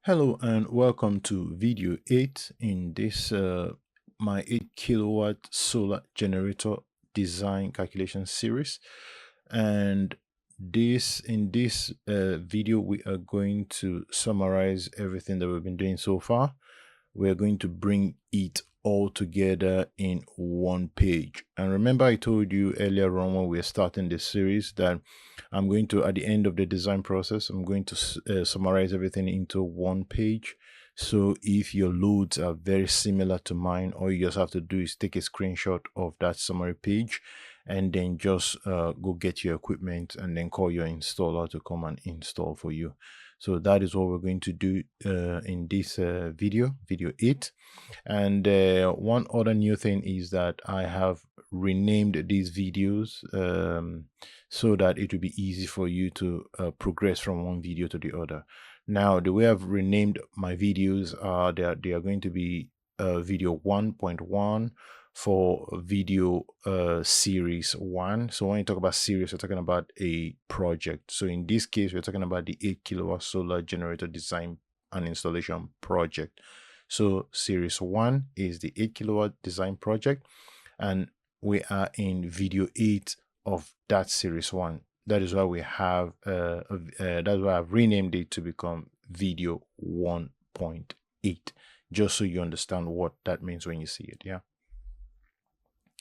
Hello and welcome to video 8 in this my 8 kilowatt solar generator design calculation series. And in this video we are going to summarize everything that we've been doing so far. We're going to bring it all together in one page. And remember, I told you earlier on when we were starting this series that I'm going to, at the end of the design process, I'm going to summarize everything into one page. So if your loads are very similar to mine, all you just have to do is take a screenshot of that summary page and then just go get your equipment and then call your installer to come and install for you. So that is what we're going to do in this video 8. And one other new thing is that I have renamed these videos so that it will be easy for you to progress from one video to the other. Now, the way I've renamed my videos are they are going to be video 1.1 for video series 1. So when you talk about series, we're talking about a project. So in this case, we're talking about the 8 kilowatt solar generator design and installation project. So series 1 is the 8 kilowatt design project, and we are in video 8 of that series 1. That is why we have that's why I've renamed it to become video 1.8, just so you understand what that means when you see it. Yeah.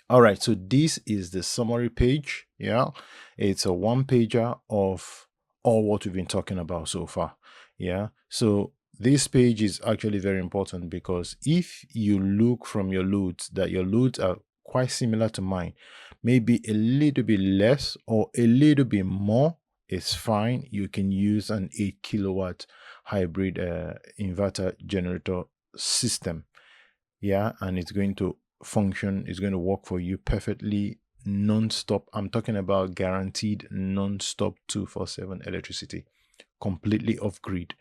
All right, so this is the summary page. Yeah, it's a one pager of all what we've been talking about so far. Yeah, so this page is actually very important because if you look from your loads that your loads are quite similar to mine, maybe a little bit less or a little bit more, it's fine. You can use an 8 kilowatt hybrid inverter generator system. Yeah, and it's going to function, is going to work for you perfectly non-stop. I'm talking about guaranteed non-stop 24/7 electricity, completely off grid.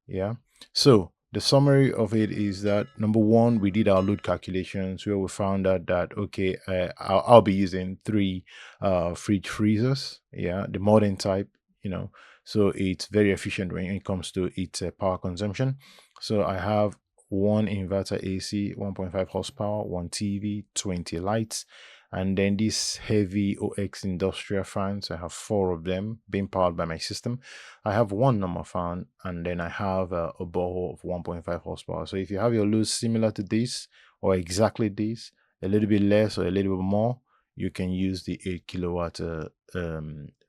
Yeah, so the summary of it is that number one, we did our load calculations where we found out that okay, I'll be using 3 fridge freezers. Yeah, the modern type, so it's very efficient when it comes to its power consumption. So I have one inverter AC, 1.5 horsepower, one TV, 20 lights, and then these heavy OX industrial fans. I have 4 of them being powered by my system. I have one normal fan, and then I have a borehole of 1.5 horsepower. So if you have your loads similar to this or exactly this, a little bit less or a little bit more, you can use the 8 kilowatt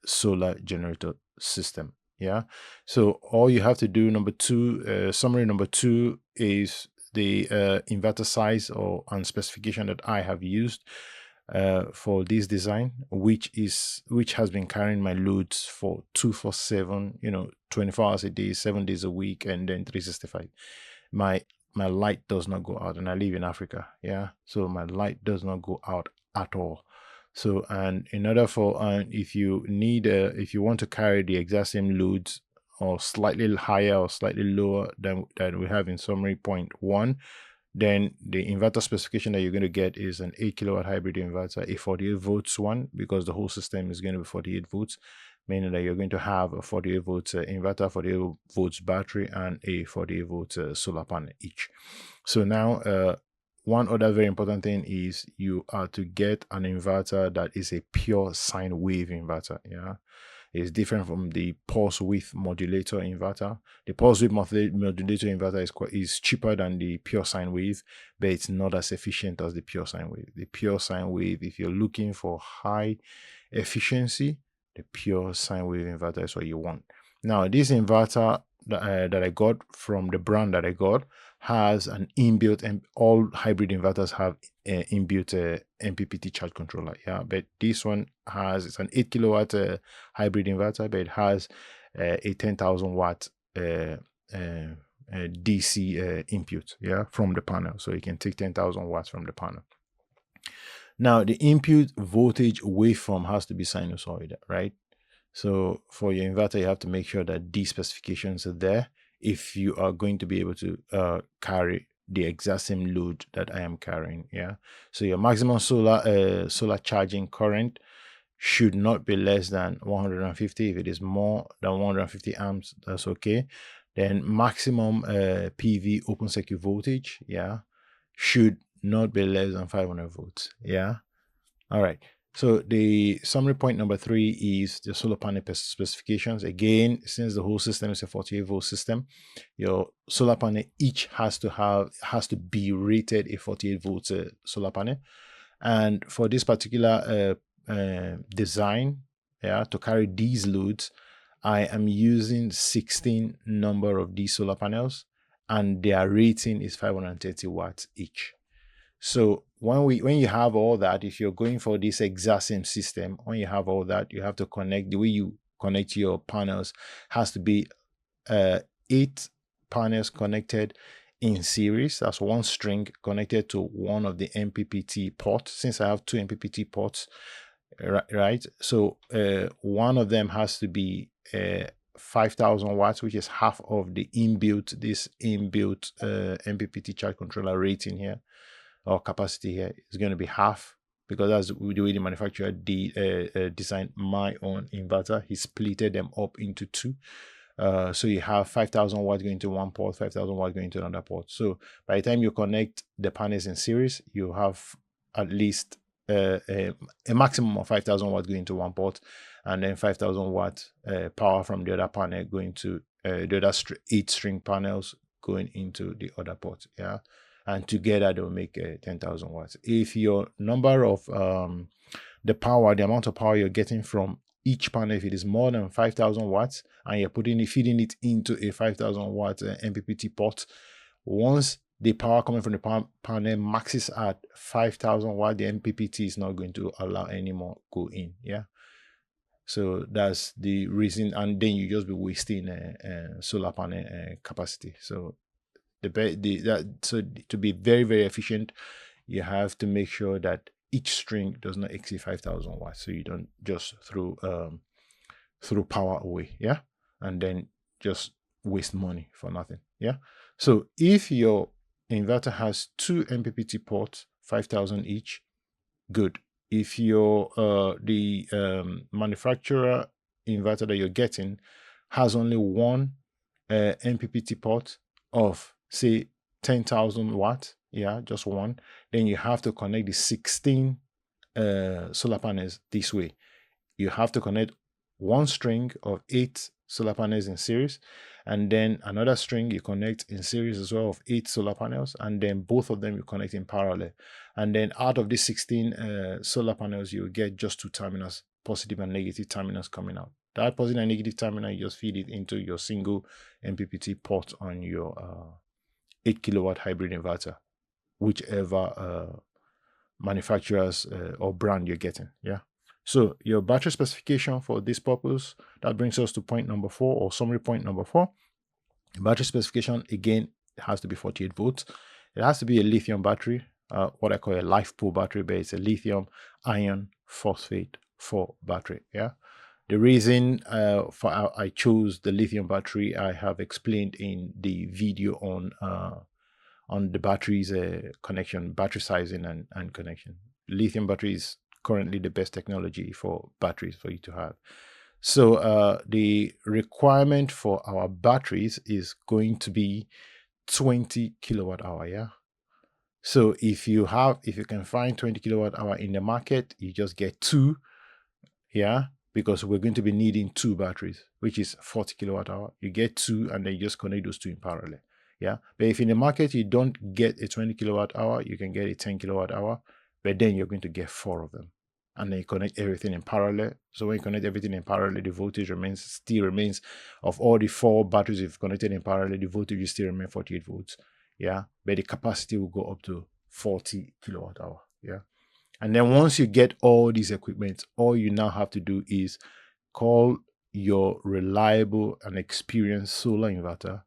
solar generator system. Yeah, so all you have to do, number 2, summary number 2 is the inverter size or and specification that I have used for this design, which has been carrying my loads for 24/7, 24 hours a day, 7 days a week, and then 365. My light does not go out, and I live in Africa. Yeah, so my light does not go out at all. So, and in order for if you want to carry the exact same loads or slightly higher or slightly lower than we have in summary point 1, then the inverter specification that you're going to get is an 8 kilowatt hybrid inverter, a 48 volts one, because the whole system is going to be 48 volts, meaning that you're going to have a 48 volts inverter, 48 volts battery, and a 48 volts solar panel each. So now one other very important thing is you are to get an inverter that is a pure sine wave inverter. Yeah, it's different from the pulse width modulator inverter. The pulse width modulator inverter is cheaper than the pure sine wave, but it's not as efficient as the pure sine wave. The pure sine wave, if you're looking for high efficiency, the pure sine wave inverter is what you want. Now, this inverter that I got from the brand that I got has an inbuilt, and all hybrid inverters have inbuilt MPPT charge controller. Yeah, but this one it's an 8 kilowatt hybrid inverter, but it has a 10,000 watt DC input. Yeah, from the panel, so you can take 10,000 watts from the panel. Now, the input voltage waveform has to be sinusoidal, right? So for your inverter, you have to make sure that these specifications are there if you are going to be able to carry the exact same load that I am carrying. Yeah, so your maximum solar charging current should not be less than 150. If it is more than 150 amps, that's okay. Then maximum PV open circuit voltage, yeah, should not be less than 500 volts. Yeah. All right. So the summary point number 3 is the solar panel specifications. Again, since the whole system is a 48 volt system, your solar panel each has to be rated a 48 volts solar panel. And for this particular design, yeah, to carry these loads, I am using 16 number of these solar panels, and their rating is 530 watts each. So when you have all that, if you're going for this exact same system, when you have all that, you have to connect. The way you connect your panels has to be 8 panels connected in series. That's one string connected to one of the MPPT ports. Since I have 2 MPPT ports, right? So one of them has to be 5,000 watts, which is half of the inbuilt MPPT charge controller rating here, or capacity here. Is going to be half, because that's the way the manufacturer designed my own inverter. He splitted them up into 2. So you have 5,000 watts going to one port, 5,000 watts going to another port. So by the time you connect the panels in series, you have at least a maximum of 5,000 watts going to one port, and then 5,000 watt power from the other panel going to the other 8 string panels going into the other port. Yeah. And together they'll make 10,000 watts. If your number of the amount of power you're getting from each panel, if it is more than 5,000 watts, and you're feeding it into a 5,000 watt MPPT port, once the power coming from the panel maxes at 5,000 watt, the MPPT is not going to allow any more go in. Yeah. So that's the reason, and then you just be wasting solar panel capacity. So to be very, very efficient, you have to make sure that each string does not exceed 5,000 watts, so you don't just throw power away, yeah, and then just waste money for nothing. Yeah. So if your inverter has 2 MPPT ports, 5,000 each, good. If your the manufacturer inverter that you're getting has only 1 MPPT port of, say, 10,000 watts, yeah, just one, then you have to connect the 16 solar panels this way. You have to connect one string of 8 solar panels in series, and then another string you connect in series as well of 8 solar panels, and then both of them you connect in parallel. And then out of these 16 solar panels, you get just 2 terminals, positive and negative terminals coming out. That positive and negative terminal, you just feed it into your single MPPT port on your 8 kilowatt hybrid inverter, whichever manufacturers or brand you're getting. Yeah. So your battery specification for this purpose, that brings us to point number 4, or summary point number 4. Battery specification, again, has to be 48 volts. It has to be a lithium battery, what I call a LiFePO battery, but it's a lithium iron phosphate 4 battery. Yeah. The reason I chose the lithium battery, I have explained in the video on the batteries connection, battery sizing and connection. Lithium battery is currently the best technology for batteries for you to have. So the requirement for our batteries is going to be 20 kilowatt hour. Yeah. So if you can find 20 kilowatt hour in the market, you just get 2. Yeah. Because we're going to be needing 2 batteries, which is 40 kilowatt hour. You get 2, and then you just connect those 2 in parallel. Yeah. But if in the market you don't get a 20 kilowatt hour, you can get a 10 kilowatt hour, but then you're going to get 4 of them. And then you connect everything in parallel. So when you connect everything in parallel, the voltage still remains of all the 4 batteries you've connected in parallel, the voltage will still remain 48 volts. Yeah. But the capacity will go up to 40 kilowatt hour. Yeah. And then once you get all these equipment, all you now have to do is call your reliable and experienced solar inverter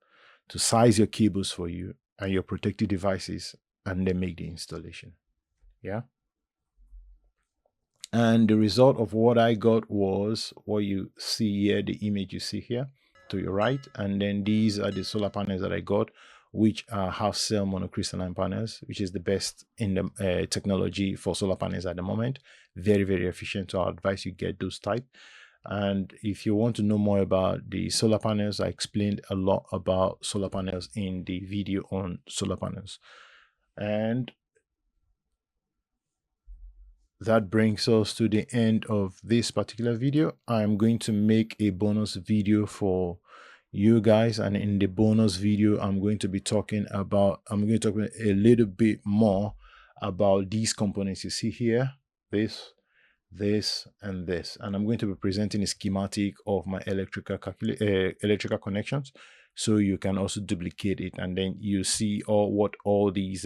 to size your cables for you and your protective devices, and then make the installation. Yeah. And the result of what I got was what you see here, the image you see here to your right. And then these are the solar panels that I got, which are half-cell monocrystalline panels, which is the best in the technology for solar panels at the moment. Very, very efficient. So I advise you get those type. And if you want to know more about the solar panels, I explained a lot about solar panels in the video on solar panels. And that brings us to the end of this particular video. I'm going to make a bonus video for you guys, and in the bonus video I'm going to talk a little bit more about these components you see here, this, and this, and I'm going to be presenting a schematic of my electrical connections, so you can also duplicate it, and then you see what all these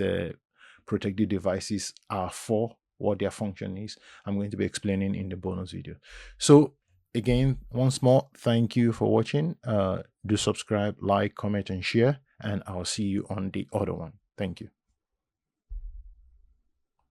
protective devices are for, what their function is. I'm going to be explaining in the bonus video. So again, once more, thank you for watching. Do subscribe, like, comment, and share, and I'll see you on the other one. Thank you.